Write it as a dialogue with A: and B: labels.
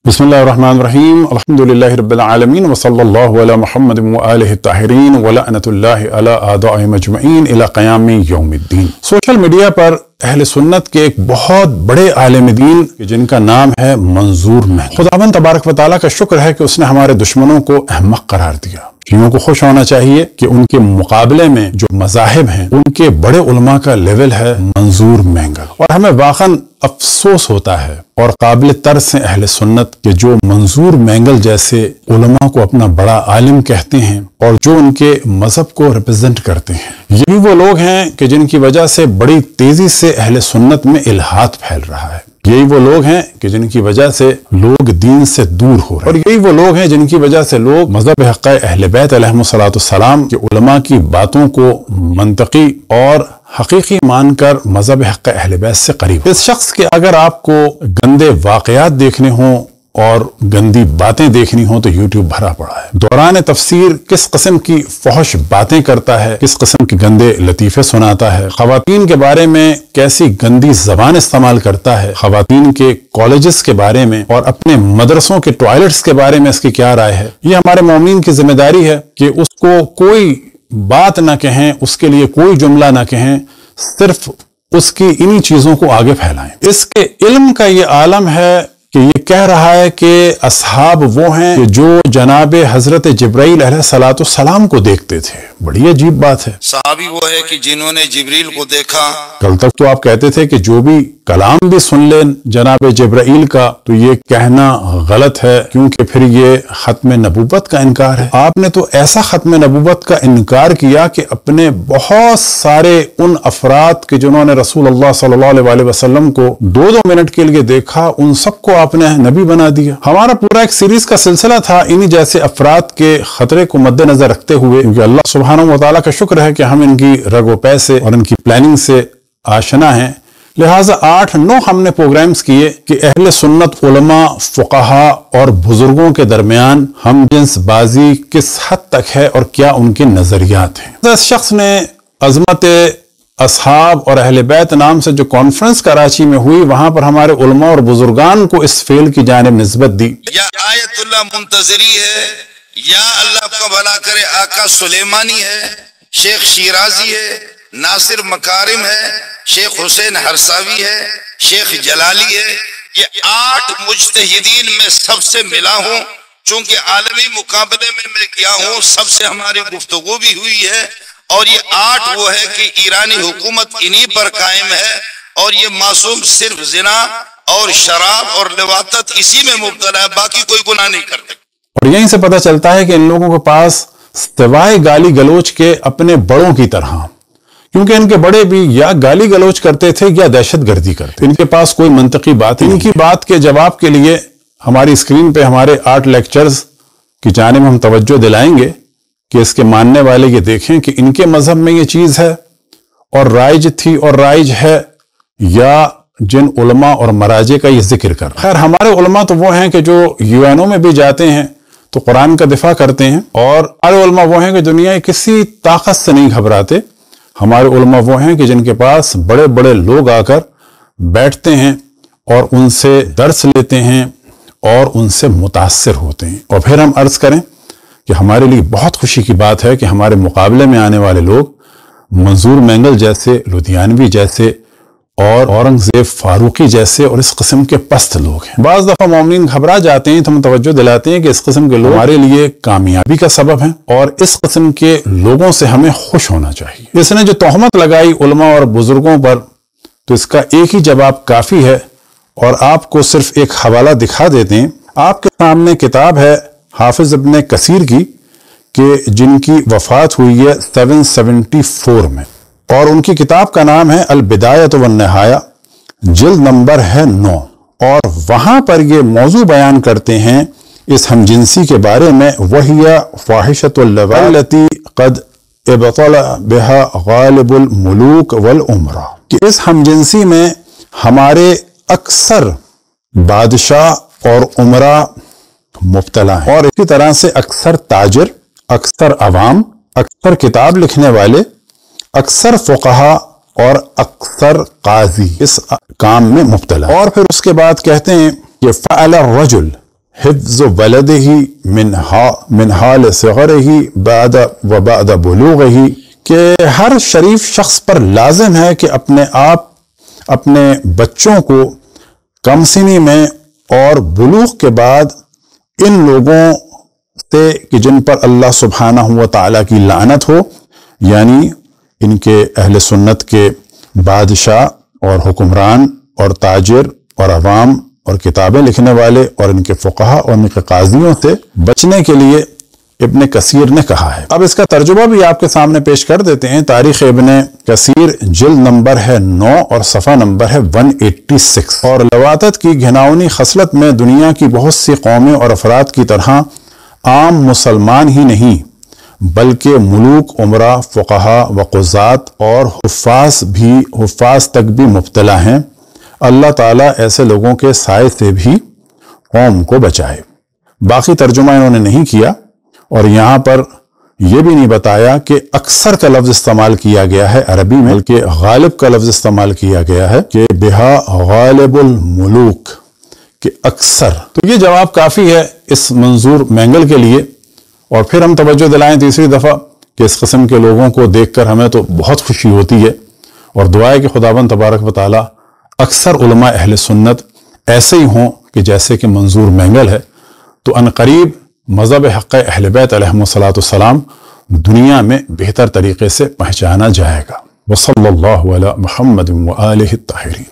A: बिस्मिल्लाहिर्रहमानिर्रहीम अल्हम्दुलिल्लाहि रब्बिल आलमीन व सल्लल्लाहु अला मुहम्मद व आलिहि ताहिरीन व लअनतुल्लाहि अला आदाइहिम अजमईन इला क़याम यौमिद्दीन। सोशल मीडिया पर अहले सुन्नत के एक बहुत बड़े आलिम दीन जिनका नाम है मंजूर महदी। खुदावंद तबारक व तआला का शुक्र है कि उसने हमारे दुश्मनों को अहमक करार दिया। लोगों को खुश होना चाहिए कि उनके मुकाबले में जो मज़ाहिब हैं उनके बड़े उलमा का लेवल है मंजूर महंगल, और हमें वाक़न अफसोस होता है और काबिल तर्स हैं अहले सुन्नत के जो मंजूर महंगल जैसे उलमा को अपना बड़ा आलिम कहते हैं और जो उनके मजहब को रिप्रेजेंट करते हैं। यही वो लोग हैं कि जिनकी वजह से बड़ी तेजी से अहले सुन्नत में इल्हाद फैल रहा है। यही वो लोग हैं कि जिनकी वजह से लोग दीन से दूर हो रहे हैं, और यही वो लोग हैं जिनकी वजह से लोग मज़हब हक़ अहले बैत अलैहिमुस्सलाम के उलमा की बातों को मंतकी और हकीकी मानकर मज़हब हक़ अहले बैत से करीब। इस शख्स के अगर आपको गंदे वाक़यात देखने हों और गंदी बातें देखनी हो तो यूट्यूब भरा पड़ा है। दौरान तफसीर किस किस्म की फहश बातें करता है, किस किस्म के गंदे लतीफ़े सुनाता है, ख़वातीन के बारे में कैसी गंदी ज़बान इस्तेमाल करता है, ख़वातीन के कॉलेजेस के बारे में और अपने मदरसों के टॉयलेट्स के बारे में इसकी क्या राय है। ये हमारे मोमिन की जिम्मेदारी है कि उसको कोई बात ना कहें, उसके लिए कोई जुमला ना कहें, सिर्फ उसकी इन्हीं चीज़ों को आगे फैलाएं। इसके इल्म का ये आलम है कि ये कह रहा है कि असहाब वो हैं कि जो जनाब हजरत जिब्राइल अलैहिस्सलाम को देखते थे। बड़ी अजीब बात है।
B: सहाबी वो है कि जिन्होंने जिब्रील को देखा।
A: कल तक तो आप कहते थे कि जो भी कलाम भी सुन ले जनाब जिब्राइल का तो ये कहना गलत है, क्योंकि फिर ये खत्म नबूवत का इनकार है। आपने तो ऐसा खत्म नबूवत का इनकार किया कि अपने बहुत सारे उन अफराद के जिन्होंने रसूलुल्लाह सल्लल्लाहु अलैहि वसल्लम को 2-2 मिनट के लिए देखा, उन सबको आपने नबी बना दिया। हमारा पूरा एक सीरीज का सिलसिला था इन्हीं जैसे अफराद के खतरे को मद्देनजर रखते हुए, क्योंकि अल्लाह सुब्हानहू व तआला का शुक्र है कि हम इनकी रगोपै से और इनकी प्लानिंग से आशना हैं। लिहाजा 8-9 हमने प्रोग्राम्स किए कि अहले सुन्नत उलमा, फुक़हा और बुजुर्गों के दरमियान हम जिन्स बाजी किस हद तक है और क्या उनके नजरियात हैं। इस शख्स ने अजमत असहाब और अहले बैत नाम से जो कॉन्फ्रेंस कराची में हुई, वहां पर हमारे उलमा और बुजुर्गान को इस फेल की जानिब निस्बत दी।
B: या आयतुल्लाह मुंतजरी है, या अल्लाह का भला करे आका सुलेमानी है, शेख शिराजी है, नासिर मकारिम है, शेख हुसैन हरसावी है, शेख जलाली है। ये 8 मुज्तहिदीन में सबसे मिला हूँ, चूंकि आलमी मुकाबले में मैं गया हूँ, सबसे हमारी गुफ्तगू भी हुई है। और ये 8 वो है कि ईरानी हुकूमत इन्हीं पर कायम है, और ये मासूम सिर्फ जिना और शराब और लिवातत इसी में मुब्तला है, बाकी कोई गुनाह नहीं करते।
A: और यहीं से पता चलता है कि इन लोगों के पास सिवाय गाली गलोच के अपने बड़ों की तरह, क्योंकि इनके बड़े भी या गाली गलोच करते थे या दहशत गर्दी करते, इनके पास कोई मंतकी बात। इनकी बात के जवाब के लिए हमारी स्क्रीन पे हमारे 8 लेक्चर्स की जानिब हम तवज्जो दिलाएंगे कि इसके मानने वाले ये देखें कि इनके मजहब में ये चीज है और राइज थी और राइज है, या जिन उलमा और मराजे का ये जिक्र कर। खैर, हमारे उलमा तो वो हैं कि जो यूएनओ में भी जाते हैं तो कुरान का दिफा करते हैं, और हमारे उलमा वो हैं कि दुनिया की किसी ताकत से नहीं घबराते। हमारे उलमा वो हैं कि जिनके पास बड़े बड़े लोग आकर बैठते हैं और उनसे दर्स लेते हैं और उनसे मुतासिर होते हैं। और फिर हम अर्ज करें कि हमारे लिए बहुत खुशी की बात है कि हमारे मुकाबले में आने वाले लोग मंजूर महंगल जैसे, लुधियानवी जैसे और औरंगजेब फारूकी जैसे और इस किस्म के पस्त लोग हैं। बाज़ दफा मोमिन घबरा जाते हैं तो हम तवज्जो दिलाते हैं कि इस किस्म के लोग हमारे लिए कामयाबी का सबब हैं, और इस किस्म के लोगों से हमें खुश होना चाहिए। इसने जो तोहमत लगाई उलमा और बुजुर्गों पर, तो इसका एक ही जवाब काफी है, और आपको सिर्फ एक हवाला दिखा देते हैं। आपके सामने किताब है हाफिज इब्न कसीर की, कि जिनकी वफात हुई है 774 में, और उनकी किताब का नाम है अल बिदायत व निहाया, जिल्द नंबर है 9। और वहां पर ये मौजू बयान करते हैं इस हमजिनसी के बारे में, वहिया फाहिशतुल लती कद इबतला बिहा गालिबुल मुलूक वल उमरा, कि इस हमजिनसी में हमारे अक्सर बादशाह और उमरा मुब्तला हैं, और इसी तरह से अक्सर ताजिर, अक्सर अवाम, अक्सर किताब लिखने वाले, अक्सर फुक़हा और अक्सर काजी इस काम में मुब्तला। और फिर उसके बाद कहते हैं कि फ़अल रजुल حفظ ولده من حال صغره بعد بلوغه، کہ ہر شریف شخص پر لازم ہے کہ اپنے بچوں کو کم سنی میں اور بلوغ کے بعد ان لوگوں سے کہ جن پر اللہ سبحانہ و تعالیٰ کی لعنت ہو، یعنی ان کے اہل سنت کے بادشاہ اور حکمران اور تاجر اور عوام اور کتابیں لکھنے والے اور ان کے فقہا اور ان کے قاضیوں سے بچنے کے لیے ابن کثیر نے کہا ہے۔ اب اس کا ترجمہ بھی آپ کے سامنے پیش کر دیتے ہیں۔ تاریخ ابن کثیر جلد نمبر ہے 9 اور صفحہ نمبر ہے 186۔ اور لواطت کی گھناؤنی خصلت میں دنیا کی بہت سی قومیں اور افراد کی طرح عام مسلمان ہی نہیں بلکہ ملوک، عمرا، فقہا و قضات اور حفاظ تک بھی مبتلا ہیں۔ اللہ تعالیٰ ایسے لوگوں کے سائے سے بھی قوم کو بچائے۔ باقی ترجمہ انہوں نے نہیں کیا، اور یہاں پر یہ بھی نہیں بتایا کہ اکثر کا لفظ استعمال کیا گیا ہے عربی میں، بلکہ غالب کا لفظ استعمال کیا گیا ہے کہ بہا غالب الملوک، کہ اکثر۔ تو یہ جواب کافی ہے اس منظور مینگل کے لیے۔ اور پھر ہم توجہ دلائیں تیسری دفعہ کہ اس قسم کے لوگوں کو دیکھ کر ہمیں تو بہت خوشی ہوتی ہے، اور دعا ہے کہ خداوند تبارک و تعالی اکثر علماء اہل سنت ایسے ہی ہوں کہ جیسے کہ منظور مینگل ہے، تو عنقریب مذہب حق اہل بیت علیہم السلام دنیا میں بہتر طریقے سے پہچانا جائے گا۔ وصلی اللہ علی محمد وآلہ الطاہرین۔